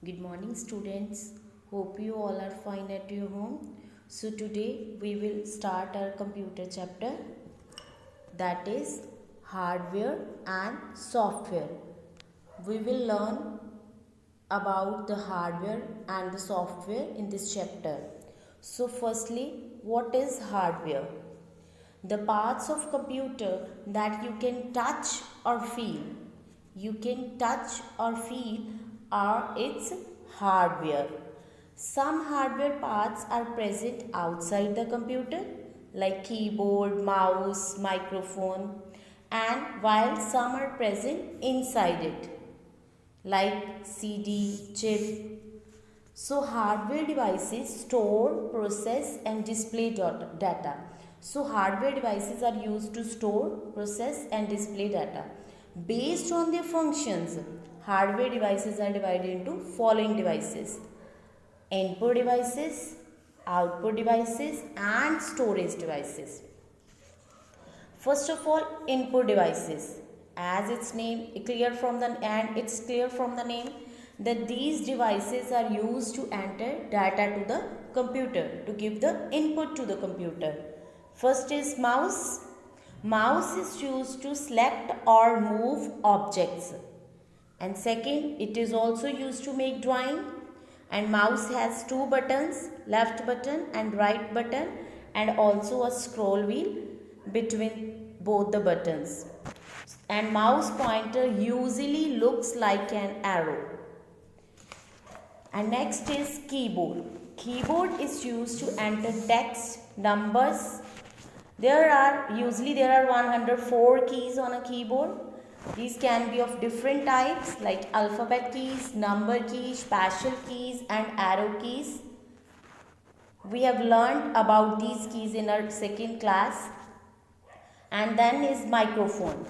Good morning, students. Hope you all are fine at your home. So, today we will start our computer chapter, that is hardware and software. We will learn about the hardware and the software in this chapter. So, firstly, what is hardware? The parts of computer that you can touch or feel. You can touch or feel are its hardware. Some hardware parts are present outside the computer like keyboard, mouse, microphone, and while some are present inside it like CD, chip. So hardware devices store, process and display data. So hardware devices are used to store, process and display data. Based on their functions, hardware devices are divided into following devices: input devices, output devices and storage devices. First of all, input devices. As it's clear from the name that these devices are used to enter data to the computer, to give the input to the computer. First is mouse. Mouse is used to select or move objects. And second, it is also used to make drawing. And mouse has two buttons, left button and right button, and also a scroll wheel between both the buttons. And mouse pointer usually looks like an arrow. And next is keyboard. Keyboard is used to enter text, numbers. There are 104 keys on a keyboard. These can be of different types like alphabet keys, number keys, special keys and arrow keys. We have learned about these keys in our second class. And then is microphone.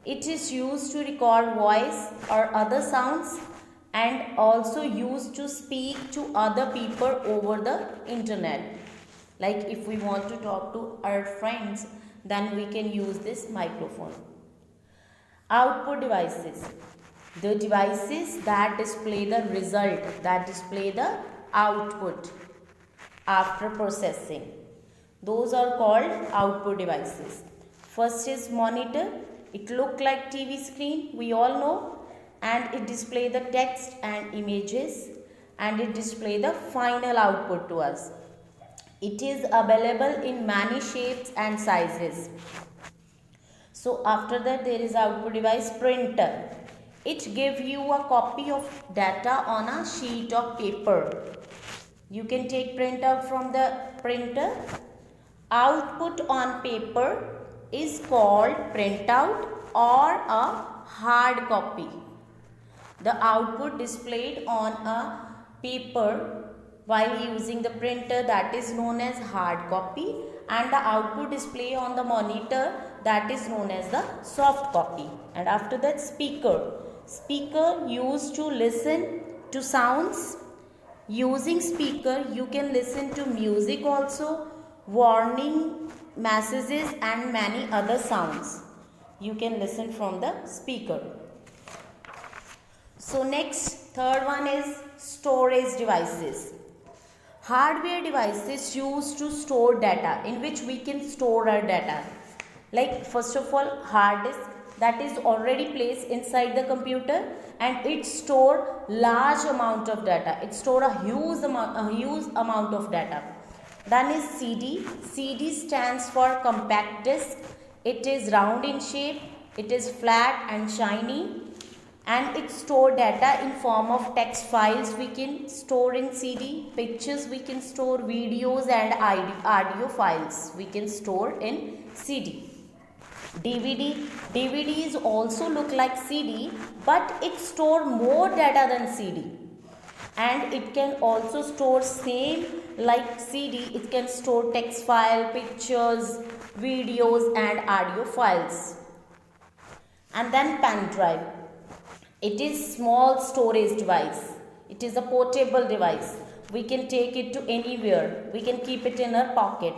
It is used to record voice or other sounds and also used to speak to other people over the internet. Like if we want to talk to our friends, then we can use this microphone. Output devices. The devices that display the result, that display the output after processing. Those are called output devices. First is monitor. It looks like TV screen, we all know, and it display the text and images, and it display the final output to us. It is available in many shapes and sizes. So after that there is output device printer. It gives you a copy of data on a sheet of paper. You can take printout from the printer. Output on paper is called printout or a hard copy. The output displayed on a paper while using the printer, that is known as hard copy, and the output display on the monitor, that is known as the soft copy. And after that, speaker. Speaker used to listen to sounds. Using speaker you can listen to music also, warning messages and many other sounds. You can listen from the speaker. So next, third one is storage devices. Hardware devices used to store data, in which we can store our data. Like first of all, hard disk, that is already placed inside the computer and it store large amount of data. It store a huge amount of data. Then is CD. CD stands for compact disc. It is round in shape. It is flat and shiny. And it store data in form of text files we can store in CD. Pictures we can store, videos and audio files we can store in CD. DVD. DVDs also look like CD, but it store more data than CD. And it can also store same like CD. It can store text file, pictures, videos and audio files. And then pen drive. It is small storage device. It is a portable device. We can take it to anywhere. We can keep it in our pocket.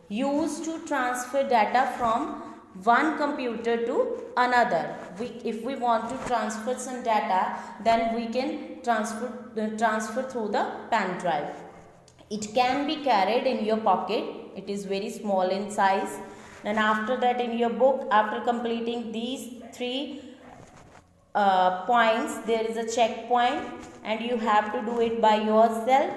Used to transfer data from one computer to another. If we want to transfer some data, then we can transfer through the pen drive. It can be carried in your pocket. It is very small in size. Then after that, in your book, after completing these 3 points, there is a checkpoint and you have to do it by yourself.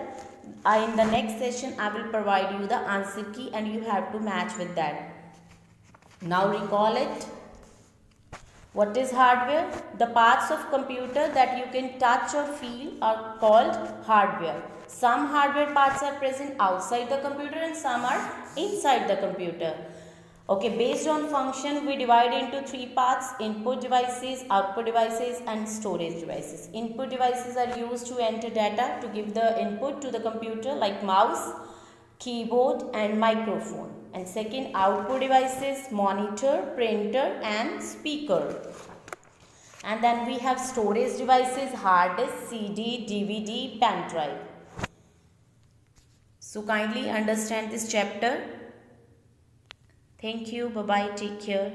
In the next session, I will provide you the answer key and you have to match with that. Now recall it. What is hardware? The parts of computer that you can touch or feel are called hardware. Some hardware parts are present outside the computer and some are inside the computer. Okay, based on function, we divide into 3 parts: input devices, output devices and storage devices. Input devices are used to enter data, to give the input to the computer, like mouse, keyboard and microphone. And second, output devices: monitor, printer and speaker. And then we have storage devices: hard disk, CD, DVD, pen drive. So kindly understand this chapter. Thank you. Bye-bye. Take care.